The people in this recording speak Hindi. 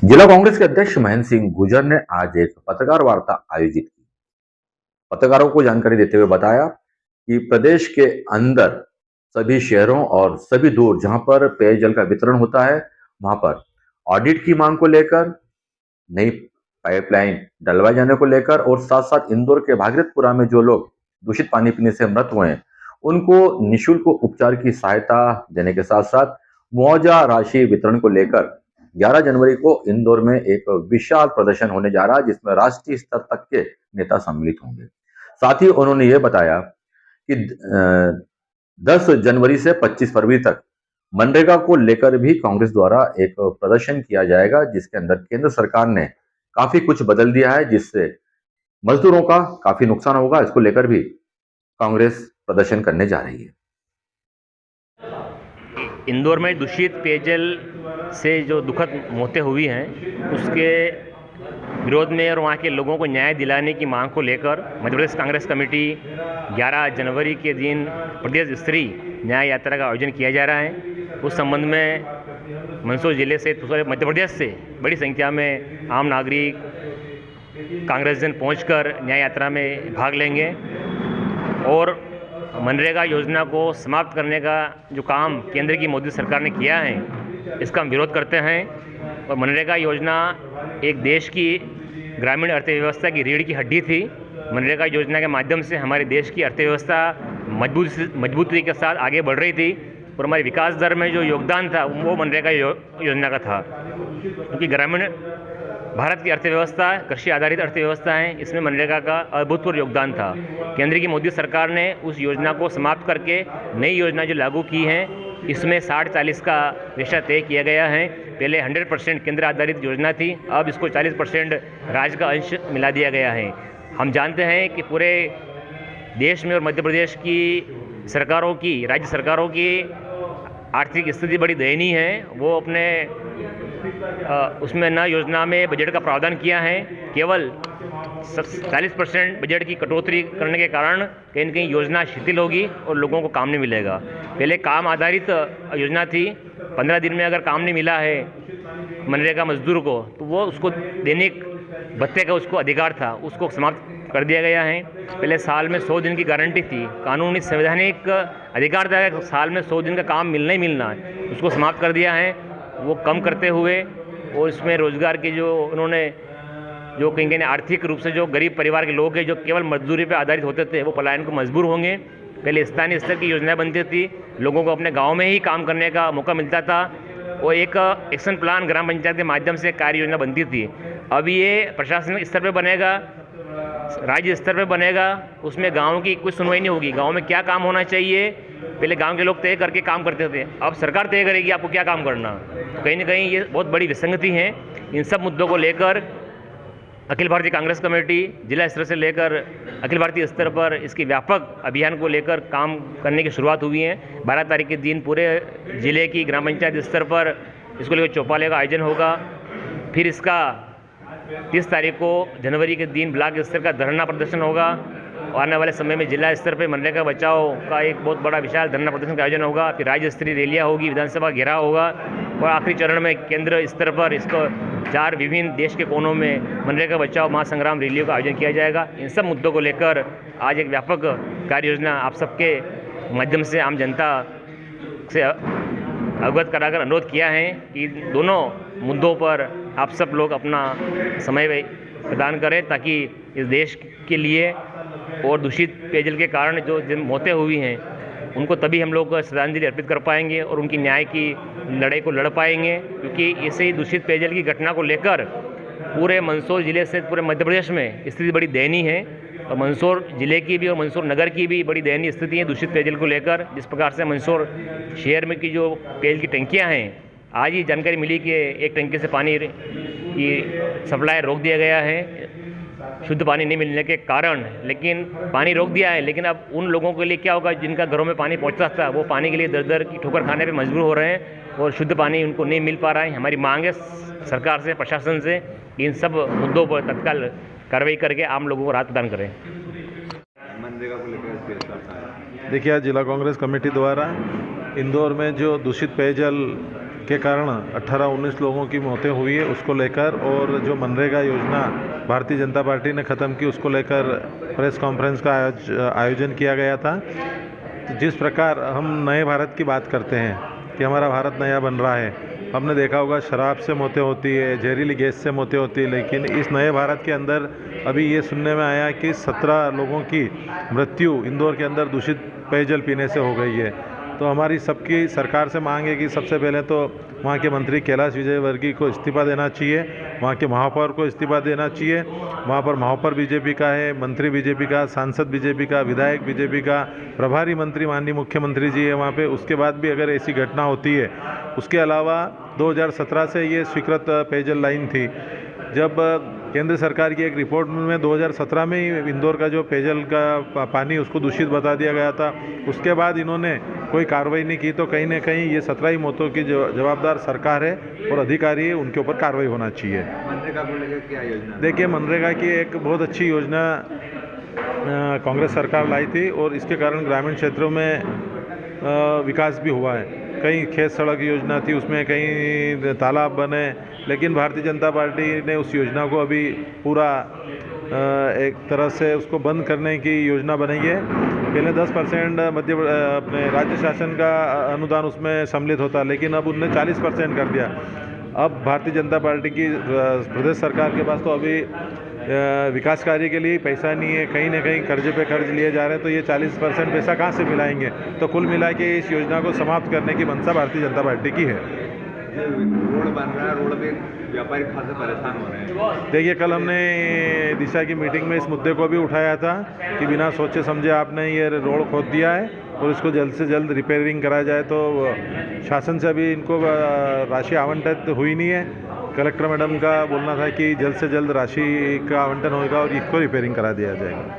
जिला कांग्रेस के अध्यक्ष महेंद्र सिंह गुर्जर ने आज एक पत्रकार वार्ता आयोजित की। पत्रकारों को जानकारी देते हुए बताया कि प्रदेश के अंदर सभी शहरों और सभी दूर जहां पर पेयजल का वितरण होता है, वहां पर ऑडिट की मांग को लेकर, नई पाइपलाइन डलवाए जाने को लेकर और साथ साथ इंदौर के भागीरथपुरा में जो लोग दूषित पानी पीने से मृत हुए हैं, उनको निःशुल्क उपचार की सहायता देने के साथ साथ मुआवजा राशि वितरण को लेकर 11 जनवरी को इंदौर में एक विशाल प्रदर्शन होने जा रहा है, जिसमें राष्ट्रीय स्तर तक के नेता सम्मिलित होंगे। साथ ही उन्होंने ये बताया कि 10 जनवरी से 25 फरवरी तक मनरेगा को लेकर भी कांग्रेस द्वारा एक प्रदर्शन किया जाएगा, जिसके अंदर केंद्र सरकार ने काफी कुछ बदल दिया है, जिससे मजदूरों का काफी नुकसान होगा। इसको लेकर भी कांग्रेस प्रदर्शन करने जा रही है। इंदौर में दूषित पेयजल से जो दुखद मौतें हुई हैं उसके विरोध में और वहाँ के लोगों को न्याय दिलाने की मांग को लेकर मध्य प्रदेश कांग्रेस कमेटी 11 जनवरी के दिन प्रदेश स्तरीय न्याय यात्रा का आयोजन किया जा रहा है। उस संबंध में मंदसौर जिले से पूरे मध्य प्रदेश से बड़ी संख्या में आम नागरिक कांग्रेसजन पहुंचकर न्याय यात्रा में भाग लेंगे और मनरेगा योजना को समाप्त करने का जो काम केंद्र की मोदी सरकार ने किया है इसका हम विरोध करते हैं। और मनरेगा योजना एक देश की ग्रामीण अर्थव्यवस्था की रीढ़ की हड्डी थी। मनरेगा योजना के माध्यम से हमारे देश की अर्थव्यवस्था मजबूती के साथ आगे बढ़ रही थी और हमारे विकास दर में जो योगदान था वो मनरेगा योजना का था, क्योंकि ग्रामीण भारत की अर्थव्यवस्था कृषि आधारित अर्थव्यवस्था है, इसमें मनरेगा का अभूतपूर्व योगदान था। केंद्र की मोदी सरकार ने उस योजना को समाप्त करके नई योजना जो लागू की है इसमें 60-40 का रेशा तय किया गया है। पहले 100% केंद्र आधारित योजना थी, अब इसको 40% राज्य का अंश मिला दिया गया है। हम जानते हैं कि पूरे देश में और मध्य प्रदेश की सरकारों की, राज्य सरकारों की आर्थिक स्थिति बड़ी दयनीय है। वो अपने उसमें न योजना में बजट का प्रावधान किया है, केवल 40% बजट की कटौती करने के कारण कहीं न कहीं योजना शिथिल होगी और लोगों को काम नहीं मिलेगा। पहले काम आधारित योजना थी, 15 दिन में अगर काम नहीं मिला है मनरेगा मजदूर को तो वो उसको दैनिक भत्ते का उसको अधिकार था, उसको समाप्त कर दिया गया है। पहले साल में 100 दिन की गारंटी थी, कानूनी संवैधानिक अधिकार था कि साल में 100 दिन का काम मिलना ही मिलना है, उसको समाप्त कर दिया है। वो कम करते हुए और इसमें रोजगार के जो उन्होंने जो कहीं आर्थिक रूप से जो गरीब परिवार के लोग हैं जो केवल मजदूरी पर आधारित होते थे वो पलायन को मजबूर होंगे। पहले स्थानीय स्तर की योजनाएं बनती थी, लोगों को अपने गांव में ही काम करने का मौका मिलता था और एक एक्शन प्लान ग्राम पंचायत के माध्यम से कार्य योजना बनती थी। अब ये प्रशासनिक स्तर पर बनेगा, राज्य स्तर पर बनेगा, उसमें गांव की कुछ सुनवाई नहीं होगी। गांव में क्या काम होना चाहिए पहले गांव के लोग तय करके काम करते थे, अब सरकार तय करेगी आपको क्या काम करना। तो कहीं ना कहीं ये बहुत बड़ी विसंगति है। इन सब मुद्दों को लेकर अखिल भारतीय कांग्रेस कमेटी जिला स्तर से लेकर अखिल भारतीय स्तर पर इसकी व्यापक अभियान को लेकर काम करने की शुरुआत हुई है। 12 तारीख के दिन पूरे जिले की ग्राम पंचायत स्तर पर इसको लेकर चौपाले का आयोजन होगा। फिर इसका 30 तारीख को जनवरी के दिन ब्लॉक स्तर का धरना प्रदर्शन होगा। आने वाले समय में जिला स्तर पर मनरेगा बचाओ का एक बहुत बड़ा विशाल धरना प्रदर्शन का आयोजन होगा। फिर राज्य स्तरीय रैलियाँ होगी, विधानसभा घेराव होगा और आखिरी चरण में केंद्र स्तर पर इसको 4 विभिन्न देश के कोनों में मनरेगा बचाओ महासंग्राम रैलियों का आयोजन किया जाएगा। इन सब मुद्दों को लेकर आज एक व्यापक कार्य योजना आप सबके माध्यम से आम जनता से अवगत कराकर अनुरोध किया है कि दोनों मुद्दों पर आप सब लोग अपना समय प्रदान करें ताकि इस देश के लिए और दूषित पेयजल के कारण जो मौतें हुई हैं उनको तभी हम लोग श्रद्धांजलि अर्पित कर पाएंगे और उनकी न्याय की लड़ाई को लड़ पाएंगे। क्योंकि ऐसे ही दूषित पेयजल की घटना को लेकर पूरे मंदसौर जिले से पूरे मध्य प्रदेश में स्थिति बड़ी दयनीय है और मंदसौर जिले की भी और मंदसौर नगर की भी बड़ी दयनीय स्थिति है दूषित पेयजल को लेकर। जिस प्रकार से मंदसौर शहर में की जो पेयजल की टंकियाँ हैं, आज ही जानकारी मिली कि एक टंकी से पानी की सप्लाई रोक दिया गया है शुद्ध पानी नहीं मिलने के कारण। लेकिन पानी रोक दिया है, लेकिन अब उन लोगों के लिए क्या होगा जिनका घरों में पानी पहुंचता था, वो पानी के लिए दर दर की ठोकर खाने पे मजबूर हो रहे हैं और शुद्ध पानी उनको नहीं मिल पा रहा है। हमारी मांग है सरकार से, प्रशासन से, इन सब मुद्दों पर तत्काल कार्रवाई करके आम लोगों को राहत प्रदान करें। मनरेगा को लेकर देखिए, आज जिला कांग्रेस कमेटी द्वारा इंदौर में जो दूषित पेयजल के कारण 18-19 लोगों की मौतें हुई है, उसको लेकर, और जो मनरेगा योजना भारतीय जनता पार्टी ने ख़त्म की उसको लेकर प्रेस कॉन्फ्रेंस का आयोजन किया गया था। जिस प्रकार हम नए भारत की बात करते हैं कि हमारा भारत नया बन रहा है, हमने देखा होगा शराब से मौतें होती है, जहरीली गैस से मौतें होती है, लेकिन इस नए भारत के अंदर अभी ये सुनने में आया कि 17 लोगों की मृत्यु इंदौर के अंदर दूषित पेयजल पीने से हो गई है। तो हमारी सबकी सरकार से मांग है कि सबसे पहले तो वहाँ के मंत्री कैलाश विजयवर्गीय को इस्तीफा देना चाहिए, वहाँ के महापौर को इस्तीफा देना चाहिए। वहाँ पर महापौर बीजेपी का है, मंत्री बीजेपी का, सांसद बीजेपी का, विधायक बीजेपी का, प्रभारी मंत्री माननीय मुख्यमंत्री जी है वहाँ पे। उसके बाद भी अगर ऐसी घटना होती है, उसके अलावा 2017 से ये स्वीकृत पेयजल लाइन थी। जब केंद्र सरकार की एक रिपोर्ट में 2017 में ही इंदौर का जो पेयजल का पानी उसको दूषित बता दिया गया था, उसके बाद इन्होंने कोई कार्रवाई नहीं की। तो कहीं ना कहीं ये 17 ही मौतों की जवाबदार सरकार है और अधिकारी है, उनके ऊपर कार्रवाई होना चाहिए। मनरेगा को लेकर क्या योजना? देखिए, मनरेगा की एक बहुत अच्छी योजना कांग्रेस सरकार लाई थी और इसके कारण ग्रामीण क्षेत्रों में विकास भी हुआ है। कई खेत सड़क योजना थी, उसमें कई तालाब बने, लेकिन भारतीय जनता पार्टी ने उस योजना को अभी पूरा एक तरह से उसको बंद करने की योजना बनाई है। पहले 10% अपने राज्य शासन का अनुदान उसमें सम्मिलित होता, लेकिन अब उनने 40% कर दिया। अब भारतीय जनता पार्टी की प्रदेश सरकार के पास तो अभी विकास कार्य के लिए पैसा नहीं है, कहीं ना कहीं कर्जे पे कर्ज लिए जा रहे हैं, तो ये 40% पैसा कहाँ से मिलाएंगे? तो कुल मिला के इस योजना को समाप्त करने की मंशा भारतीय जनता पार्टी की है। रोड बन रहा है, रोड पे व्यापारी खासे परेशान हो रहे हैं। देखिए, कल हमने दिशा की मीटिंग में इस मुद्दे को भी उठाया था कि बिना सोचे समझे आपने ये रोड खोद दिया है और इसको जल्द से जल्द रिपेयरिंग कराया जाए। तो शासन से अभी इनको राशि आवंटित हुई नहीं है। कलेक्टर मैडम का बोलना था कि जल्द से जल्द राशि का आवंटन होगा और इसको रिपेयरिंग करा दिया जाएगा।